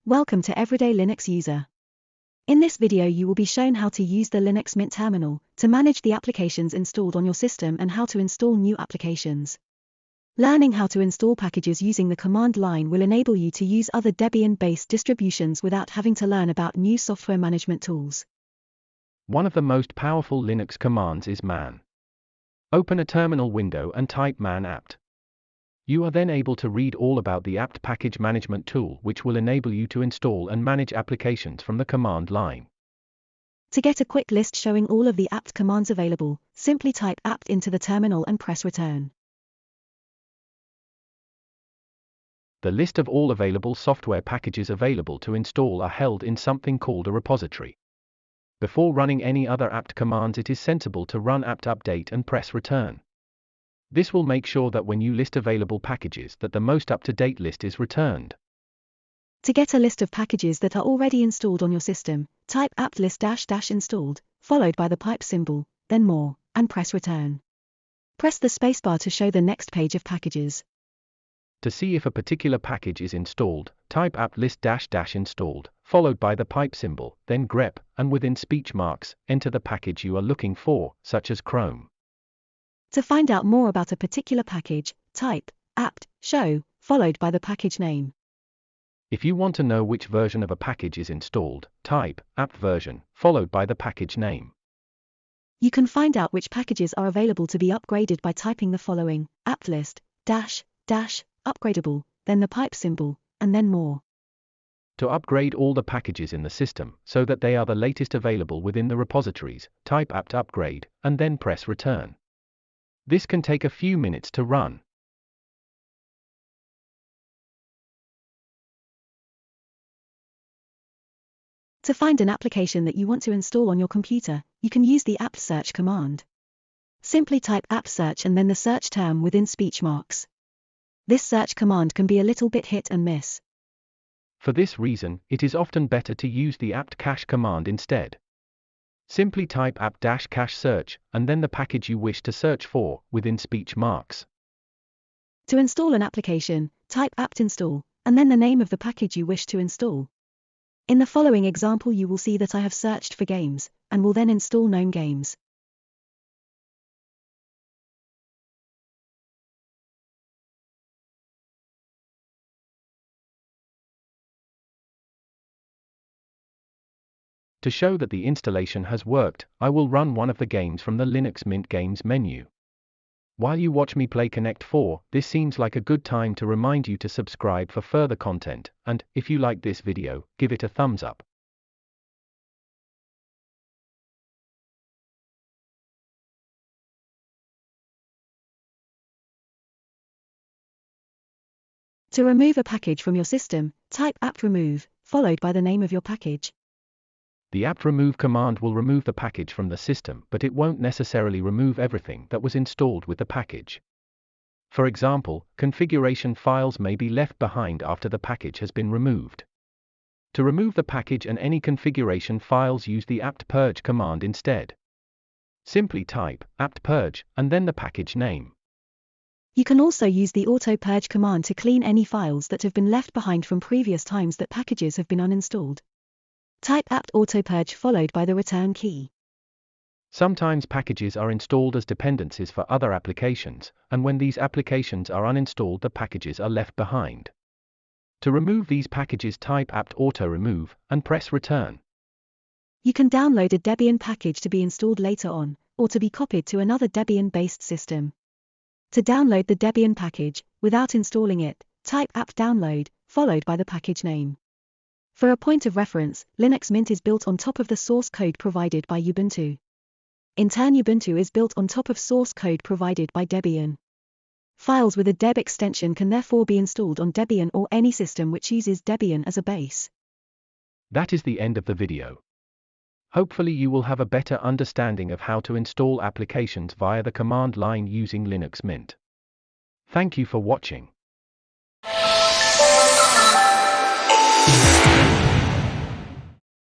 Welcome to Everyday Linux User. In this video you will be shown how to use the Linux Mint terminal to manage the applications installed on your system and how to install new applications. Learning how to install packages using the command line will enable you to use other Debian-based distributions without having to learn about new software management tools. One of the most powerful Linux commands is man. Open a terminal window and type man apt. You are then able to read all about the apt package management tool, which will enable you to install and manage applications from the command line. To get a quick list showing all of the apt commands available, simply type apt into the terminal and press return. The list of all available software packages available to install are held in something called a repository. Before running any other apt commands, it is sensible to run apt update and press return. This will make sure that when you list available packages that the most up-to-date list is returned. To get a list of packages that are already installed on your system, type apt list -- installed, followed by the pipe symbol, then more, and press return. Press the spacebar to show the next page of packages. To see if a particular package is installed, type apt list -- installed, followed by the pipe symbol, then grep, and within speech marks, enter the package you are looking for, such as Chrome. To find out more about a particular package, type apt show, followed by the package name. If you want to know which version of a package is installed, type apt version, followed by the package name. You can find out which packages are available to be upgraded by typing the following, apt list -- upgradable, then the pipe symbol, and then more. To upgrade all the packages in the system so that they are the latest available within the repositories, type apt upgrade, and then press return. This can take a few minutes to run. To find an application that you want to install on your computer, you can use the apt search command. Simply type apt search and then the search term within speech marks. This search command can be a little bit hit and miss. For this reason, it is often better to use the apt cache command instead. Simply type apt-cache search, and then the package you wish to search for, within speech marks. To install an application, type apt install, and then the name of the package you wish to install. In the following example you will see that I have searched for games, and will then install GNOME Games. To show that the installation has worked, I will run one of the games from the Linux Mint Games menu. While you watch me play Connect 4, this seems like a good time to remind you to subscribe for further content, and, if you like this video, give it a thumbs up. To remove a package from your system, type apt remove, followed by the name of your package. The apt remove command will remove the package from the system, but it won't necessarily remove everything that was installed with the package. For example, configuration files may be left behind after the package has been removed. To remove the package and any configuration files, use the apt purge command instead. Simply type apt purge, and then the package name. You can also use the auto purge command to clean any files that have been left behind from previous times that packages have been uninstalled. Type apt auto purge followed by the return key. Sometimes packages are installed as dependencies for other applications, and when these applications are uninstalled, the packages are left behind. To remove these packages, type apt auto remove, and press return. You can download a Debian package to be installed later on, or to be copied to another Debian-based system. To download the Debian package, without installing it, type apt download, followed by the package name. For a point of reference, Linux Mint is built on top of the source code provided by Ubuntu. In turn, Ubuntu is built on top of source code provided by Debian. Files with a Deb extension can therefore be installed on Debian or any system which uses Debian as a base. That is the end of the video. Hopefully you will have a better understanding of how to install applications via the command line using Linux Mint. Thank you for watching.